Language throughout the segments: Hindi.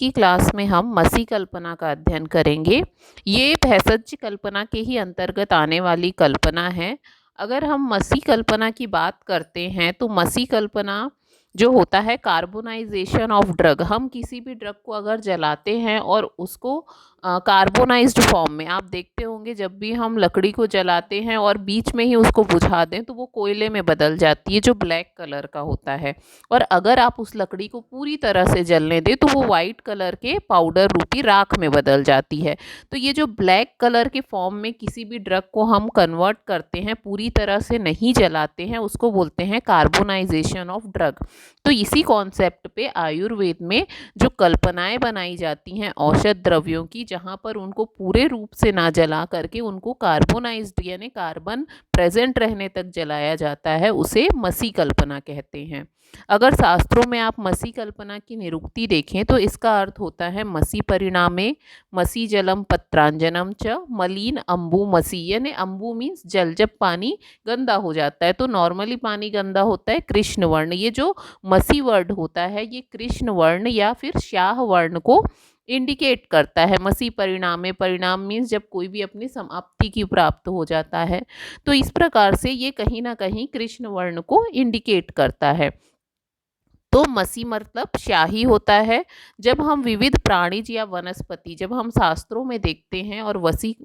की क्लास में हम मसी कल्पना का अध्ययन करेंगे। ये भैसज कल्पना के ही अंतर्गत आने वाली कल्पना है। अगर हम मसी कल्पना की बात करते हैं तो मसी कल्पना जो होता है कार्बोनाइजेशन ऑफ ड्रग। हम किसी भी ड्रग को अगर जलाते हैं और उसको कार्बोनाइज्ड फॉर्म में, आप देखते होंगे जब भी हम लकड़ी को जलाते हैं और बीच में ही उसको बुझा दें तो वो कोयले में बदल जाती है जो ब्लैक कलर का होता है। और अगर आप उस लकड़ी को पूरी तरह से जलने दें तो वो वाइट कलर के पाउडर रूपी राख में बदल जाती है। तो ये जो ब्लैक कलर के फॉर्म में किसी भी ड्रग को हम कन्वर्ट करते हैं, पूरी तरह से नहीं जलाते हैं, उसको बोलते हैं कार्बोनाइजेशन ऑफ ड्रग। तो इसी कॉन्सेप्ट पे आयुर्वेद में जो कल्पनाएं बनाई जाती हैं औषध द्रव्यों की, जहाँ पर उनको पूरे रूप से ना जला करके उनको कार्बोनाइज्ड यानी कार्बन प्रेजेंट रहने तक जलाया जाता है, उसे मसी कल्पना कहते हैं। अगर शास्त्रों में आप मसी कल्पना की निरुक्ति देखें तो इसका अर्थ होता है मसी परिणामे मसी जलम पत्रांजनम च मलिन अम्बु मसी, यानी अम्बु मीन्स जल। जब पानी गंदा हो जाता है तो नॉर्मली पानी गंदा होता है कृष्ण वर्ण, ये जो मसी वर्ड होता है ये कृष्ण वर्ण या फिर श्याह वर्ण को इंडिकेट करता है। मसी परिणामे, परिणाम मीन्स जब कोई भी अपनी समाप्ति की प्राप्त हो जाता है, तो इस प्रकार से ये कहीं ना कहीं कृष्ण वर्ण को इंडिकेट करता है। तो मसी मतलब स्याही होता है। जब हम विविध प्राणीज या वनस्पति, जब हम शास्त्रों में देखते हैं और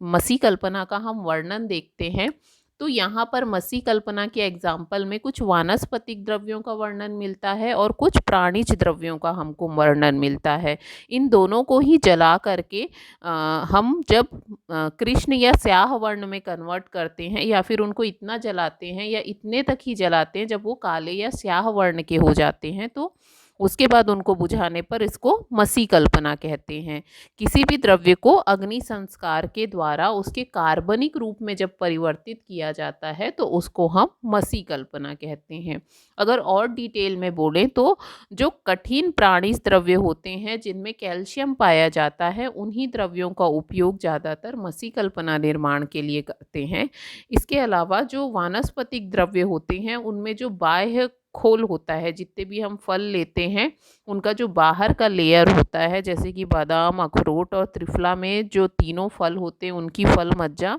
मसी कल्पना का हम वर्णन देखते हैं तो यहाँ पर मसी कल्पना के एग्जाम्पल में कुछ वानस्पतिक द्रव्यों का वर्णन मिलता है और कुछ प्राणिज द्रव्यों का हमको वर्णन मिलता है। इन दोनों को ही जला करके हम जब कृष्ण या स्याह वर्ण में कन्वर्ट करते हैं या फिर उनको इतना जलाते हैं या इतने तक ही जलाते हैं जब वो काले या स्याह वर्ण के हो जाते हैं, तो उसके बाद उनको बुझाने पर इसको मसी कल्पना कहते हैं। किसी भी द्रव्य को अग्नि संस्कार के द्वारा उसके कार्बनिक रूप में जब परिवर्तित किया जाता है तो उसको हम मसी कल्पना कहते हैं। अगर और डिटेल में बोलें तो जो कठिन प्राणिज द्रव्य होते हैं जिनमें कैल्शियम पाया जाता है, उन्हीं द्रव्यों का उपयोग ज़्यादातर मसी कल्पना निर्माण के लिए करते हैं। इसके अलावा जो वानस्पतिक द्रव्य होते हैं उनमें जो बाह्य खोल होता है, जितने भी हम फल लेते हैं उनका जो बाहर का लेयर होता है, जैसे कि बादाम, अखरोट और त्रिफला में जो तीनों फल होते हैं उनकी फल मज्जा,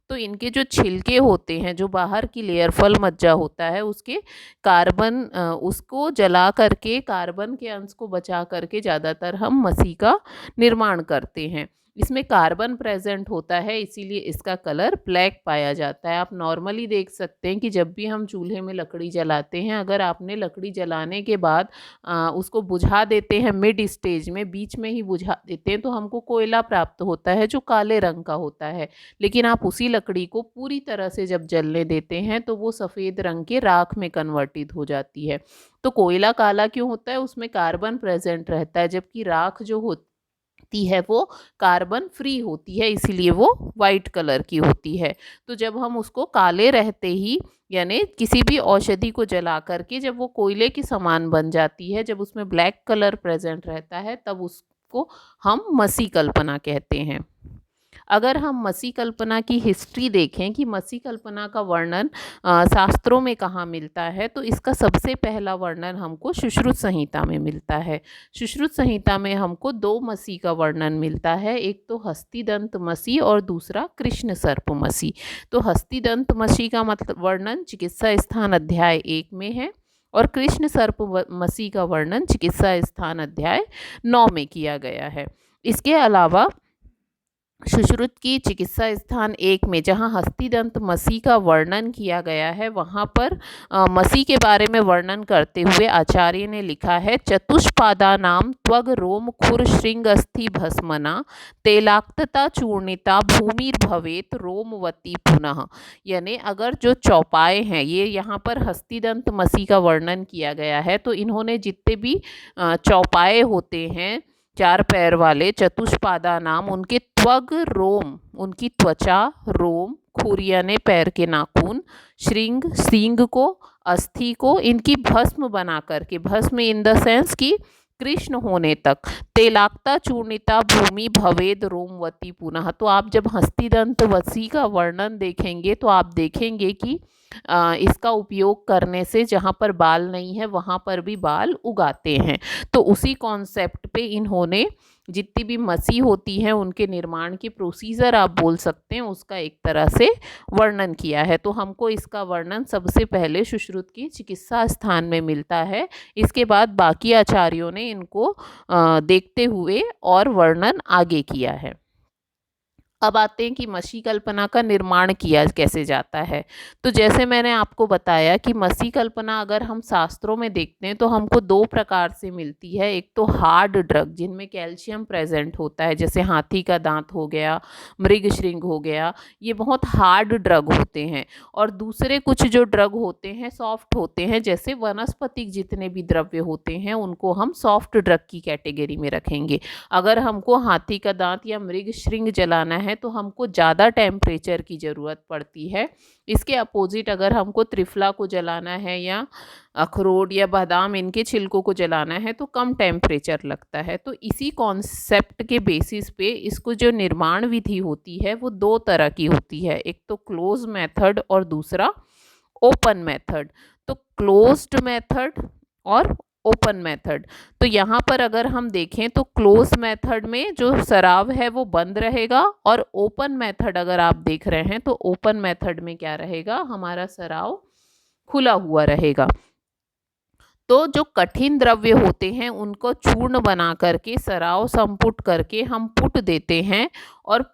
तो इनके जो छिलके होते हैं, जो बाहर की लेयर फल मज्जा होता है उसके कार्बन, उसको जला करके कार्बन के अंश को बचा करके ज़्यादातर हम मसी का निर्माण करते हैं। इसमें कार्बन प्रेजेंट होता है इसीलिए इसका कलर ब्लैक पाया जाता है। आप नॉर्मली देख सकते हैं कि जब भी हम चूल्हे में लकड़ी जलाते हैं, अगर आपने लकड़ी जलाने के बाद उसको बुझा देते हैं, मिड स्टेज में बीच में ही बुझा देते हैं, तो हमको कोयला प्राप्त होता है जो काले रंग का होता है। लेकिन आप उसी लकड़ी को पूरी तरह से जब जलने देते हैं तो वो सफ़ेद रंग के राख में कन्वर्टित हो जाती है। तो कोयला काला क्यों होता है? उसमें कार्बन प्रेजेंट रहता है, जबकि राख जो होती है वो कार्बन फ्री होती है, इसीलिए वो वाइट कलर की होती है। तो जब हम उसको काले रहते ही, यानी किसी भी औषधि को जला करके जब वो कोयले की समान बन जाती है, जब उसमें ब्लैक कलर प्रेजेंट रहता है, तब उसको हम मसी कल्पना कहते हैं। अगर हम मसी कल्पना की हिस्ट्री देखें कि मसी कल्पना का वर्णन शास्त्रों में कहाँ मिलता है, तो इसका सबसे पहला वर्णन हमको सुश्रुत संहिता में मिलता है। सुश्रुत संहिता में हमको दो मसी का वर्णन मिलता है, एक तो हस्तिदंत मसी और दूसरा कृष्ण सर्प मसी। तो हस्तिदंत मसी का मतलब वर्णन चिकित्सा स्थान अध्याय 1 में है और कृष्ण सर्प मसी का वर्णन चिकित्सा स्थान अध्याय 9 में किया गया है। इसके अलावा सुश्रुत की चिकित्सा स्थान 1 में जहाँ हस्तिदंत मसी का वर्णन किया गया है, वहाँ पर मसी के बारे में वर्णन करते हुए आचार्य ने लिखा है, चतुष्पादा नाम त्वग रोम खुर श्रृंगस्थि भस्मना तेलाक्तता चूर्णिता भूमिर्भवेत रोमवती पुनः। यानी अगर जो चौपाए हैं, ये यहाँ पर हस्तिदंत मसी का वर्णन किया गया है, तो इन्होंने जितने भी चौपाए होते हैं चार पैर वाले, चतुष्पादा नाम, उनके त्वग रोम, उनकी त्वचा, रोम, खुर यानी पैर के नाखून, श्रृंग सींग को, अस्थि को, इनकी भस्म बना करके, भस्म इन द सेंस कि कृष्ण होने तक, तेलाक्ता चूर्णिता भूमि भवेद रोमवती पुनः। तो आप जब हस्तिदंत मसी का वर्णन देखेंगे तो आप देखेंगे कि इसका उपयोग करने से जहाँ पर बाल नहीं है वहाँ पर भी बाल उगाते हैं। तो उसी कॉन्सेप्ट पे इन्होंने जितनी भी मसी होती हैं उनके निर्माण की प्रोसीजर आप बोल सकते हैं, उसका एक तरह से वर्णन किया है। तो हमको इसका वर्णन सबसे पहले सुश्रुत की चिकित्सा स्थान में मिलता है। इसके बाद बाकी आचार्यों ने इनको देखते हुए और वर्णन आगे किया है। अब आते हैं कि मसी कल्पना का निर्माण किया कैसे जाता है। तो जैसे मैंने आपको बताया कि मसी कल्पना अगर हम शास्त्रों में देखते हैं तो हमको दो प्रकार से मिलती है। एक तो हार्ड ड्रग जिनमें कैल्शियम प्रेजेंट होता है, जैसे हाथी का दांत हो गया, मृगशृंग हो गया, ये बहुत हार्ड ड्रग होते हैं। और दूसरे कुछ जो ड्रग होते हैं सॉफ्ट होते हैं, जैसे वनस्पतिक जितने भी द्रव्य होते हैं उनको हम सॉफ्ट ड्रग की कैटेगरी में रखेंगे। अगर हमको हाथी का दांत या मृगशृंग जलाना है तो हमको ज़्यादा टेम्परेचर की ज़रूरत पड़ती है। इसके अपोजिट अगर हमको त्रिफला को जलाना है या अखरोट या बादाम इनके छिलकों को जलाना है तो कम टेम्परेचर लगता है। तो इसी कॉन्सेप्ट के बेसिस पे इसको जो निर्माण विधि होती है वो दो तरह की होती है, एक तो क्लोज मेथड और दूसरा ओपन मेथड। तो क्लोज्ड मेथड और ओपन मेथड। तो यहाँ पर अगर हम देखें तो क्लोज मेथड में जो सराव है वो बंद रहेगा, और ओपन मेथड अगर आप देख रहे हैं तो ओपन मेथड में क्या रहेगा, हमारा सराव खुला हुआ रहेगा। तो जो कठिन द्रव्य होते हैं उनको चूर्ण बना करके सराव संपुट करके हम पुट देते हैं। और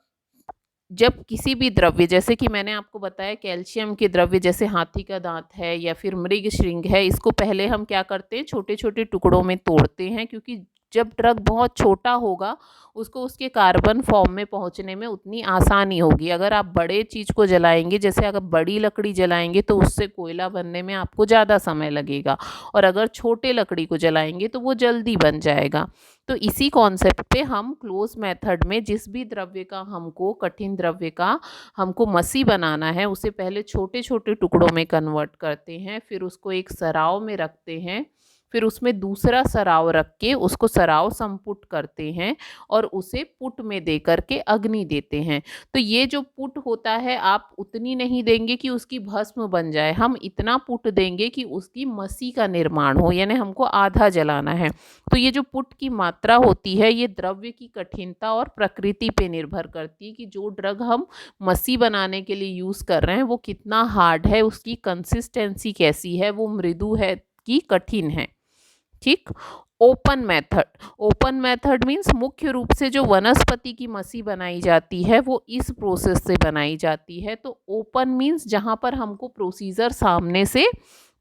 जब किसी भी द्रव्य, जैसे कि मैंने आपको बताया कैल्शियम के द्रव्य जैसे हाथी का दांत है या फिर मृगशृंग है, इसको पहले हम क्या करते हैं छोटे छोटे टुकड़ों में तोड़ते हैं, क्योंकि जब ड्रग बहुत छोटा होगा उसको उसके कार्बन फॉर्म में पहुंचने में उतनी आसानी होगी। अगर आप बड़े चीज़ को जलाएंगे, जैसे अगर बड़ी लकड़ी जलाएंगे तो उससे कोयला बनने में आपको ज़्यादा समय लगेगा, और अगर छोटे लकड़ी को जलाएंगे तो वो जल्दी बन जाएगा। तो इसी कॉन्सेप्ट पे हम क्लोज मेथड में जिस भी द्रव्य का हमको, कठिन द्रव्य का हमको मसी बनाना है, उसे पहले छोटे छोटे टुकड़ों में कन्वर्ट करते हैं, फिर उसको एक सराव में रखते हैं, फिर उसमें दूसरा सराव रख के उसको सराव संपुट करते हैं और उसे पुट में दे करके अग्नि देते हैं। तो ये जो पुट होता है आप उतनी नहीं देंगे कि उसकी भस्म बन जाए, हम इतना पुट देंगे कि उसकी मसी का निर्माण हो, यानी हमको आधा जलाना है। तो ये जो पुट की मात्रा होती है ये द्रव्य की कठिनता और प्रकृति पे निर्भर करती है कि जो ड्रग हम मसी बनाने के लिए यूज़ कर रहे हैं वो कितना हार्ड है, उसकी कंसिस्टेंसी कैसी है, वो मृदु है कि कठिन है। ठीक। Open method, open method means मुख्य रूप से जो वनस्पति की मसी बनाई जाती है वो इस प्रोसेस से बनाई जाती है। तो ओपन मीन्स जहाँ पर हमको प्रोसीजर सामने से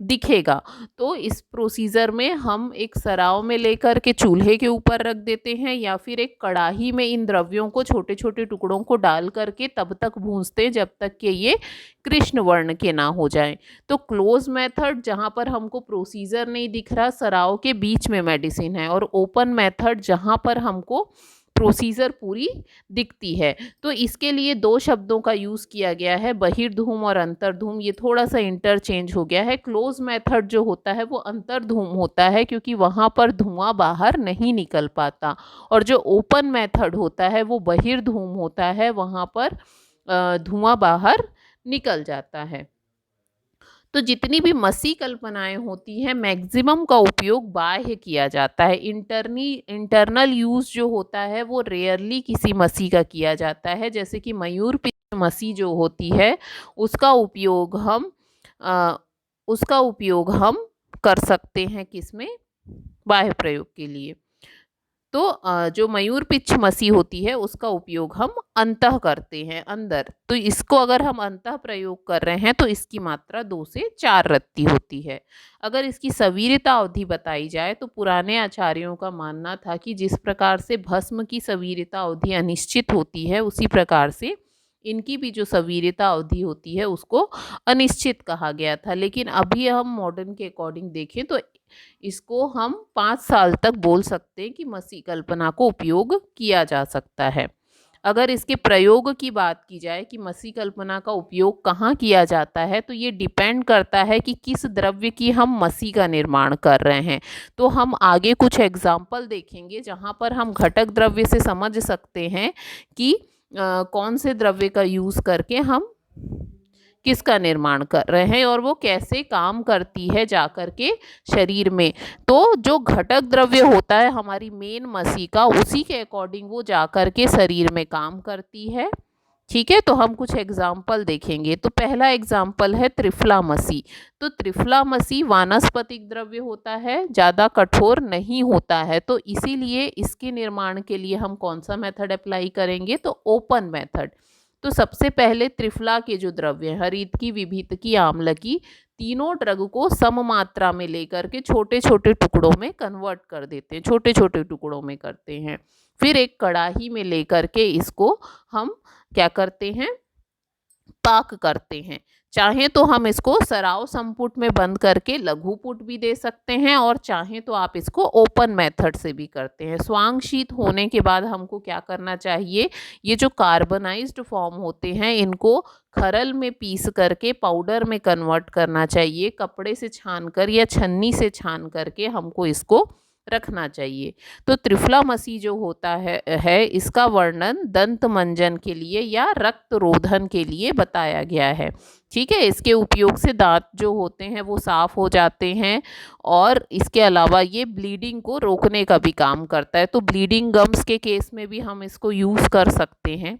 दिखेगा। तो इस प्रोसीजर में हम एक सराव में लेकर के चूल्हे के ऊपर रख देते हैं या फिर एक कढ़ाई में इन द्रव्यों को छोटे छोटे टुकड़ों को डाल करके तब तक भूंजते हैं जब तक कि ये कृष्ण वर्ण के ना हो जाएं। तो क्लोज मेथड जहाँ पर हमको प्रोसीजर नहीं दिख रहा, सराव के बीच में मेडिसिन है, और ओपन मेथड जहाँ पर हमको प्रोसीजर पूरी दिखती है। तो इसके लिए दो शब्दों का यूज़ किया गया है, बहिर्धूम और अंतर्धूम। ये थोड़ा सा इंटरचेंज हो गया है। क्लोज मेथड जो होता है वो अंतर्धूम होता है क्योंकि वहाँ पर धुआं बाहर नहीं निकल पाता, और जो ओपन मेथड होता है वो बहिर्धूम होता है, वहाँ पर धुआं बाहर निकल जाता है। तो जितनी भी मसी कल्पनाएं होती हैं मैक्सिमम का उपयोग बाह्य किया जाता है। इंटरनल यूज़ जो होता है वो रेयरली किसी मसी का किया जाता है। जैसे कि मयूर पिच मसी जो होती है उसका उपयोग हम कर सकते हैं किसमें, बाह्य प्रयोग के लिए। तो जो मयूर पिच मसी होती है उसका उपयोग हम अंतः करते हैं, अंदर। तो इसको अगर हम अंतः प्रयोग कर रहे हैं तो इसकी मात्रा 2 से 4 रत्ती होती है। अगर इसकी सवीरता अवधि बताई जाए तो पुराने आचार्यों का मानना था कि जिस प्रकार से भस्म की सवीरता अवधि अनिश्चित होती है उसी प्रकार से इनकी भी जो सवीरता अवधि होती है उसको अनिश्चित कहा गया था। लेकिन अभी हम मॉडर्न के अकॉर्डिंग देखें तो इसको हम 5 साल तक बोल सकते हैं कि मसी कल्पना को उपयोग किया जा सकता है। अगर इसके प्रयोग की बात की जाए कि मसी कल्पना का उपयोग कहाँ किया जाता है तो ये डिपेंड करता है कि किस द्रव्य की हम मसी का निर्माण कर रहे हैं। तो हम आगे कुछ एग्जाम्पल देखेंगे जहाँ पर हम घटक द्रव्य से समझ सकते हैं कि कौन से द्रव्य का यूज़ करके हम किसका निर्माण कर रहे हैं और वो कैसे काम करती है जाकर के शरीर में। तो जो घटक द्रव्य होता है हमारी मेन मसी का, उसी के अकॉर्डिंग वो जाकर के शरीर में काम करती है। ठीक है, तो हम कुछ एग्जाम्पल देखेंगे। तो पहला एग्जाम्पल है त्रिफला मसी। तो त्रिफला मसी वानस्पतिक द्रव्य होता है, ज़्यादा कठोर नहीं होता है, तो इसीलिए इसके निर्माण के लिए हम कौन सा मेथड अप्लाई करेंगे, तो ओपन मेथड। तो सबसे पहले त्रिफला के जो द्रव्य हैं हरितकी, विभितकी, आम्लकी, तीनों ड्रग को सम मात्रा में लेकर के छोटे छोटे टुकड़ों में कन्वर्ट कर देते हैं, छोटे छोटे टुकड़ों में करते हैं। फिर एक कड़ाही में लेकर के इसको हम क्या करते हैं, पाक करते हैं। चाहे तो हम इसको सराव संपुट में बंद करके लघु पुट भी दे सकते हैं, और चाहे तो आप इसको ओपन मेथड से भी करते हैं। स्वांग शीत होने के बाद हमको क्या करना चाहिए, ये जो कार्बनाइज्ड फॉर्म होते हैं इनको खरल में पीस करके पाउडर में कन्वर्ट करना चाहिए। कपड़े से छान कर या छन्नी से छान करके हमको इसको रखना चाहिए। तो त्रिफला मसी जो होता है इसका वर्णन दंत मंजन के लिए या रक्त रोधन के लिए बताया गया है। ठीक है, इसके उपयोग से दांत जो होते हैं वो साफ हो जाते हैं, और इसके अलावा ये ब्लीडिंग को रोकने का भी काम करता है। तो ब्लीडिंग गम्स के केस में भी हम इसको यूज़ कर सकते हैं।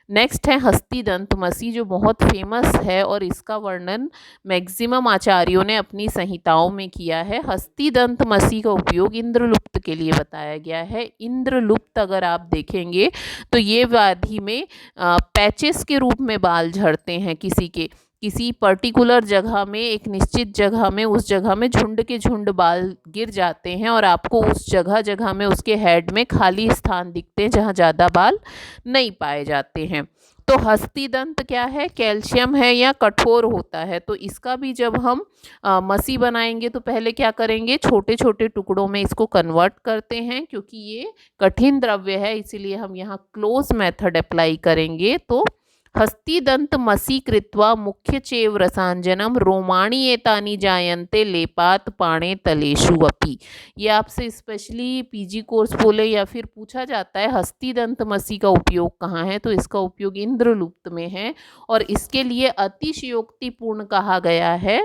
नेक्स्ट है हस्ती दंत मसी, जो बहुत फेमस है और इसका वर्णन मैक्सिमम आचार्यों ने अपनी संहिताओं में किया है। हस्ती दंत मसी का उपयोग इंद्रलुप्त के लिए बताया गया है। इंद्रलुप्त अगर आप देखेंगे तो ये व्याधि में पैचेस के रूप में बाल झड़ते हैं किसी पर्टिकुलर जगह में, एक निश्चित जगह में, उस जगह में झुंड के झुंड बाल गिर जाते हैं और आपको उस जगह जगह में उसके हेड में खाली स्थान दिखते हैं जहाँ ज़्यादा बाल नहीं पाए जाते हैं। तो हस्ती दंत क्या है, कैल्शियम है या कठोर होता है। तो इसका भी जब हम मसी बनाएंगे तो पहले क्या करेंगे, छोटे छोटे टुकड़ों में इसको कन्वर्ट करते हैं। क्योंकि ये कठिन द्रव्य है इसीलिए हम यहाँ क्लोज मेथड अप्लाई करेंगे। तो हस्ती दंत मसी कृत्वा मुख्य चेव रसांजनम रोमाणी एतानी जायन्ते लेपात पाणे तलेषु अपि। ये आपसे स्पेशली पीजी कोर्स बोले या फिर पूछा जाता है हस्ती दंत मसी का उपयोग कहाँ है, तो इसका उपयोग इंद्रलुप्त में है, और इसके लिए अतिशयोक्तिपूर्ण कहा गया है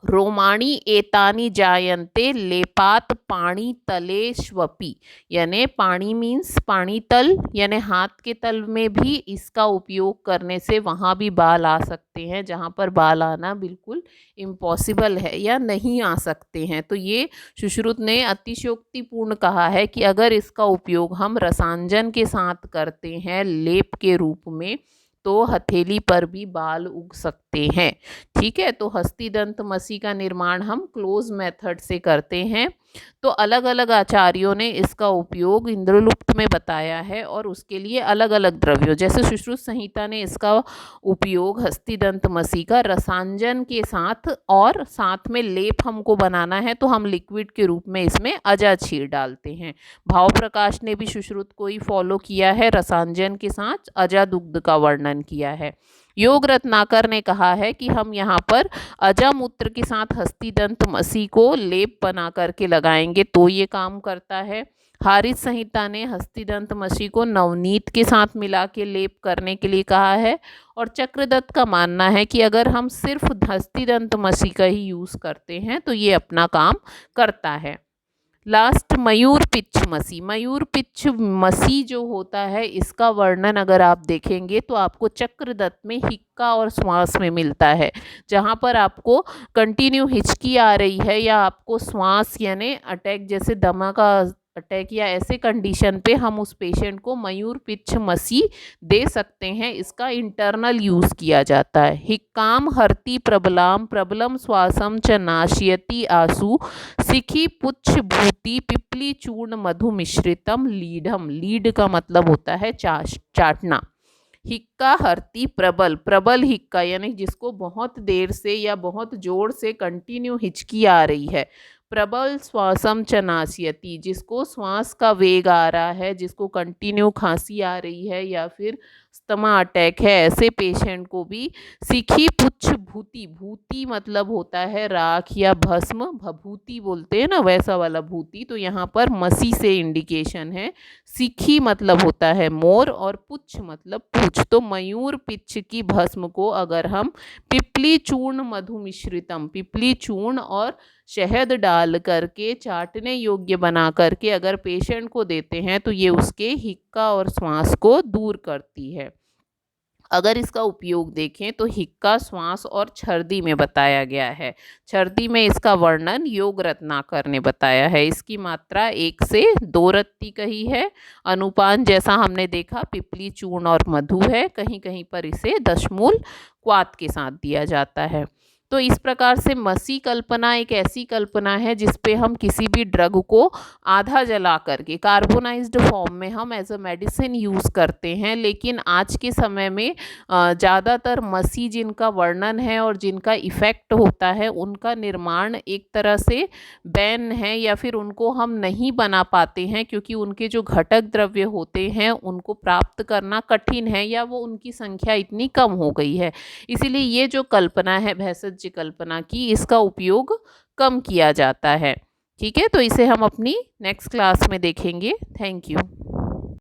रोमाणी एतानी जायन्ते लेपात पाणी तलेष्वपि। यानी पानी मीन्स पानी तल, यानी हाथ के तल में भी इसका उपयोग करने से वहाँ भी बाल आ सकते हैं जहाँ पर बाल आना बिल्कुल इम्पॉसिबल है या नहीं आ सकते हैं। तो ये सुश्रुत ने अतिशयोक्तिपूर्ण कहा है कि अगर इसका उपयोग हम रसांजन के साथ करते हैं लेप के रूप में तो हथेली पर भी बाल उग सकते हैं। ठीक है, तो हस्ती दंत मसी का निर्माण हम क्लोज मेथड से करते हैं। तो अलग अलग आचार्यों ने इसका उपयोग इंद्रलुप्त में बताया है और उसके लिए अलग अलग द्रव्यों, जैसे सुश्रुत संहिता ने इसका उपयोग हस्ती दंत मसी का रसांजन के साथ, और साथ में लेप हमको बनाना है तो हम लिक्विड के रूप में इसमें अजाचीर डालते हैं। भाव प्रकाश ने भी सुश्रुत को ही फॉलो किया है, रसांजन के साथ अजादुग्ध का वर्णन किया है। योग रत्नाकर ने कहा है कि हम यहाँ पर अजामूत्र के साथ हस्ती दंत मसी को लेप बना करके लगाएंगे तो ये काम करता है। हारित संहिता ने हस्ती दंत मसी को नवनीत के साथ मिला के लेप करने के लिए कहा है, और चक्रदत्त का मानना है कि अगर हम सिर्फ हस्ती दंत मसी का ही यूज़ करते हैं तो ये अपना काम करता है। लास्ट मयूर पिच्छ मसी। मयूर पिच्छ मसी जो होता है इसका वर्णन अगर आप देखेंगे तो आपको चक्रदत्त में हिक्का और श्वास में मिलता है। जहाँ पर आपको कंटिन्यू हिचकी आ रही है या आपको श्वास यानी अटैक जैसे दमा का अटैक या ऐसे कंडीशन पे हम उस पेशेंट को मयूर पिच्छ मसी दे सकते हैं। इसका इंटरनल यूज़ किया जाता है। हिक्काम हरति प्रबलाम प्रबलम श्वासम च नाशयति आसु सिखी पुच्छ भूति पिपली चूर्ण मधु मिश्रितम लीडम। लीड का मतलब होता है चाटना। हिक्का हरती प्रबल, प्रबल हिक्का यानी जिसको बहुत देर से या बहुत जोर से कंटिन्यू हिचकी आ रही है। प्रबल श्वासम च नाशयति, जिसको श्वास का वेग आ रहा है, जिसको कंटिन्यू खांसी आ रही है या फिर अस्थमा अटैक है, ऐसे पेशेंट को भी सीखी पुच्छ भूति, भूति मतलब होता है राख या भस्म, भभूति बोलते हैं ना वैसा वाला भूति, तो यहाँ पर मसी से इंडिकेशन है। सीखी मतलब होता है मोर और पुच्छ मतलब पूछ, तो मयूर पिच्छ की भस्म को अगर हम पिपली चूर्ण मधु मिश्रितम, पिपली चूर्ण और शहद डाल करके चाटने योग्य बना करके अगर पेशेंट को देते हैं तो ये उसके हिक्का और श्वास को दूर करती है। अगर इसका उपयोग देखें तो हिक्का, श्वास और छर्दी में बताया गया है। छर्दी में इसका वर्णन योग रत्नाकर ने बताया है। इसकी मात्रा 1 से 2 रत्ती कही है। अनुपान जैसा हमने देखा पिपली चूर्ण और मधु है, कहीं कहीं पर इसे दशमूल क्वाथ के साथ दिया जाता है। तो इस प्रकार से मसी कल्पना एक ऐसी कल्पना है जिस पे हम किसी भी ड्रग को आधा जला करके कार्बोनाइज्ड फॉर्म में हम एज अ मेडिसिन यूज़ करते हैं, लेकिन आज के समय में ज़्यादातर मसी जिनका वर्णन है और जिनका इफ़ेक्ट होता है उनका निर्माण एक तरह से बैन है या फिर उनको हम नहीं बना पाते हैं, क्योंकि उनके जो घटक द्रव्य होते हैं उनको प्राप्त करना कठिन है या वो उनकी संख्या इतनी कम हो गई है। इसीलिए ये जो कल्पना है भेषज कल्पना की, इसका उपयोग कम किया जाता है। ठीक है, तो इसे हम अपनी नेक्स्ट क्लास में देखेंगे। Thank you.